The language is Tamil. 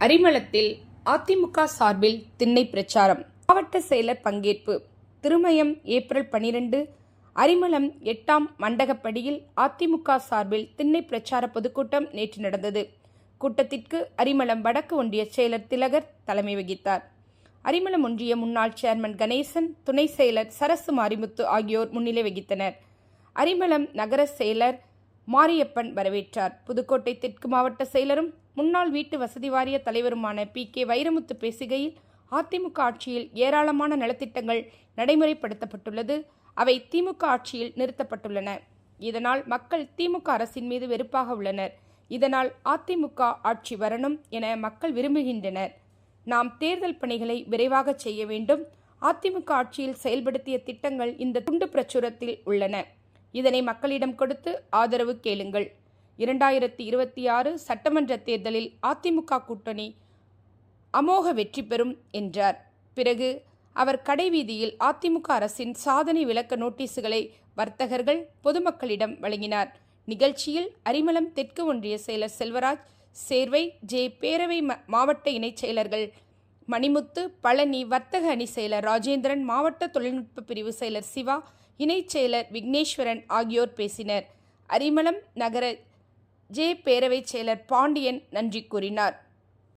அரிமளத்தில் அதிமுக சார்பில் திண்ணை பிரச்சாரம். மாவட்ட செயலர் பங்கேற்பு. திருமயம் ஏப்ரல் 12. அரிமளம் 8ஆம் மண்டகப்படியில் அதிமுக சார்பில் திண்ணை பிரச்சார பொதுக்கூட்டம் நேற்று நடந்தது. கூட்டத்திற்கு அரிமளம் வடக்கு ஒன்றிய செயலர் திலகர் தலைமை வகித்தார். அரிமளம் ஒன்றிய முன்னாள் சேர்மன் கணேசன், துணை செயலர் சரசு மாரிமுத்து ஆகியோர் முன்னிலை வகித்தனர். அரிமளம் நகர செயலர் மாரியப்பன் வரவேற்றார். புதுக்கோட்டை தெற்கு மாவட்ட செயலரும் முன்னாள் வீட்டு வசதி வாரிய தலைவருமான PK வைரமுத்து பேசுகையில், அதிமுக ஆட்சியில் ஏராளமான நலத்திட்டங்கள் நடைமுறைப்படுத்தப்பட்டுள்ளது. அவை திமுக ஆட்சியில் நிறுத்தப்பட்டுள்ளன. இதனால் மக்கள் திமுக அரசின் மீது வெறுப்பாக உள்ளனர். இதனால் அதிமுக ஆட்சி வரணும் என மக்கள் விரும்புகின்றனர். நாம் தேர்தல் பணிகளை விரைவாக செய்ய வேண்டும். அதிமுக ஆட்சியில் செயல்படுத்திய திட்டங்கள் இந்த துண்டு பிரச்சுரத்தில் உள்ளன. இதனை மக்களிடம் கொடுத்து ஆதரவு கேளுங்கள். 2026 சட்டமன்ற தேர்தலில் அதிமுக கூட்டணி அமோக வெற்றி பெறும் என்றார். பிறகு அவர் கடைவீதியில் அதிமுக அரசின் சாதனை விளக்க நோட்டீசுகளை வர்த்தகர்கள், பொதுமக்களிடம் வழங்கினார். நிகழ்ச்சியில் அரிமளம் தெற்கு ஒன்றிய செயலர் செல்வராஜ், சேர்வை பேரவை மாவட்ட இணைச் செயலர்கள் மணிமுத்து, பழனி, வர்த்தக அணி செயலர் ராஜேந்திரன், மாவட்ட தொழில்நுட்ப பிரிவு செயலர் சிவா, இணைச் செயலர் விக்னேஸ்வரன் ஆகியோர் பேசினர். அரிமளம் நகர பேரவை செயலர் பாண்டியன் நன்றி கூறினார்.